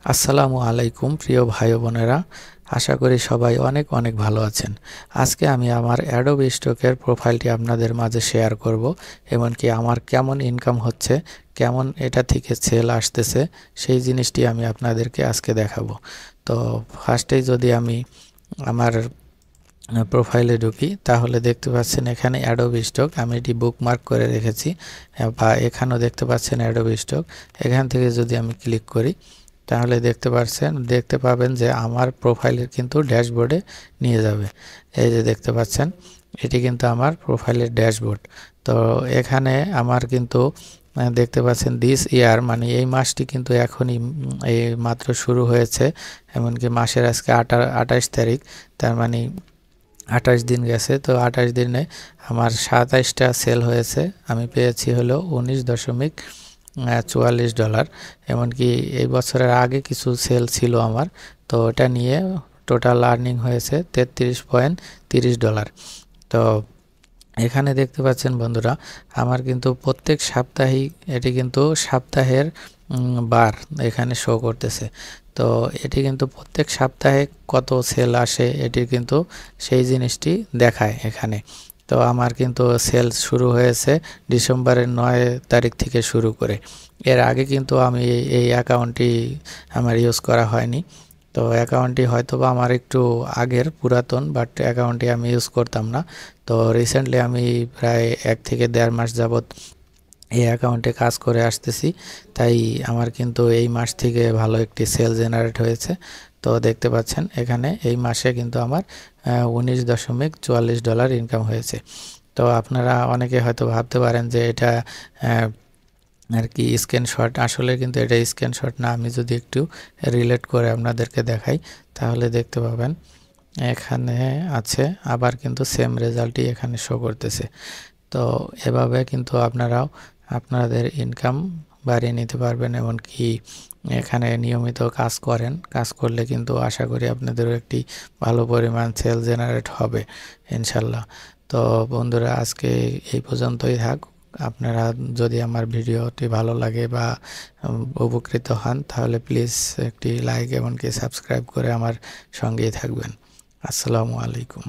আসসালামু আলাইকুম প্রিয় ভাই বোনেরা, আশা করি সবাই অনেক অনেক ভালো আছেন। আজকে আমি আমার অ্যাডোবি স্টকের প্রোফাইলটি আপনাদের মাঝে শেয়ার করব। এমনকি আমার কেমন ইনকাম হচ্ছে, কেমন এটা থেকে সেল আসতেছে, সেই জিনিসটি আমি আপনাদেরকে আজকে দেখাবো। তো ফার্স্টেই যদি আমি আমার প্রোফাইলে ঢুকি, তাহলে দেখতে পাচ্ছেন এখানে অ্যাডোবি স্টক, আমি এটি বুকমার্ক করে রেখেছি, বা এখানেও দেখতে পাচ্ছেন অ্যাডোবি স্টক। এখান থেকে যদি আমি ক্লিক করি, তাহলে দেখতে পাবেন যে আমার প্রোফাইলের কিন্তু ড্যাশবোর্ডে নিয়ে যাবে। এই যে দেখতে পাচ্ছেন, এটি কিন্তু আমার প্রোফাইলের ড্যাশবোর্ড। তো এখানে আমার কিন্তু দেখতে পাচ্ছেন দিস ইয়ার, মানে এই মাসটি কিন্তু এখনই এই মাত্র শুরু হয়েছে। এমনকি মাসের আজকে 28 তারিখ, তার মানে 28 দিন গেছে। তো 28 দিনে আমার 27টা সেল হয়েছে, আমি পেয়েছি হলো $19.44। এমনকি এই বছরের আগে কিছু সেল ছিল আমার, তো এটা নিয়ে টোটাল আর্নিং হয়েছে $33.30। তো এখানে দেখতে পাচ্ছেন বন্ধুরা, আমার কিন্তু প্রত্যেক সাপ্তাহিক, এটি কিন্তু সপ্তাহের বার এখানে শো করতেছে। তো এটি কিন্তু প্রত্যেক সপ্তাহে কত সেল আসে, এটি কিন্তু সেই জিনিসটি দেখায় এখানে। তো আমার কিন্তু সেল শুরু হয়েছে ডিসেম্বরের 9 তারিখ থেকে শুরু করে। এর আগে কিন্তু আমি এই অ্যাকাউন্টটি আমার ইউজ করা হয়নি। তো অ্যাকাউন্টটি হয়তোবা আমার একটু আগের পুরাতন, বাট অ্যাকাউন্টটি আমি ইউজ করতাম না। তো রিসেন্টলি আমি প্রায় 1 থেকে 1.5 মাস যাবৎ এই অ্যাকাউন্টে কাজ করে আসতেছি, তাই আমার কিন্তু এই মাস থেকে ভালো একটি সেল জেনারেট হয়েছে। তো দেখতে পাচ্ছেন এখানে এই মাসে কিন্তু আমার $19.44 ইনকাম হয়েছে। তো আপনারা অনেকে হয়তো ভাবতে পারেন যে এটা আর কি স্ক্রিনশট, আসলে কিন্তু এটা স্ক্রিনশট না। আমি যদি একটু রিলেট করে আপনাদেরকে দেখাই, তাহলে দেখতে পাবেন এখানে আছে, আবার কিন্তু সেম রেজাল্টই এখানে শো করতেছে। তো এভাবে কিন্তু আপনারাও আপনাদের ইনকাম বাড়িয়ে নিতে পারবেন। এমনকি এখানে নিয়মিত কাজ করেন, কাজ করলে কিন্তু আশা করি আপনাদেরও একটি ভালো পরিমাণ সেল জেনারেট হবে ইনশাল্লাহ। তো বন্ধুরা, আজকে এই পর্যন্তই থাক। আপনারা যদি আমার ভিডিওটি ভালো লাগে বা উপকৃত হন, তাহলে প্লিজ একটি লাইক এমনকি সাবস্ক্রাইব করে আমার সঙ্গেই থাকবেন। আসসালামু আলাইকুম।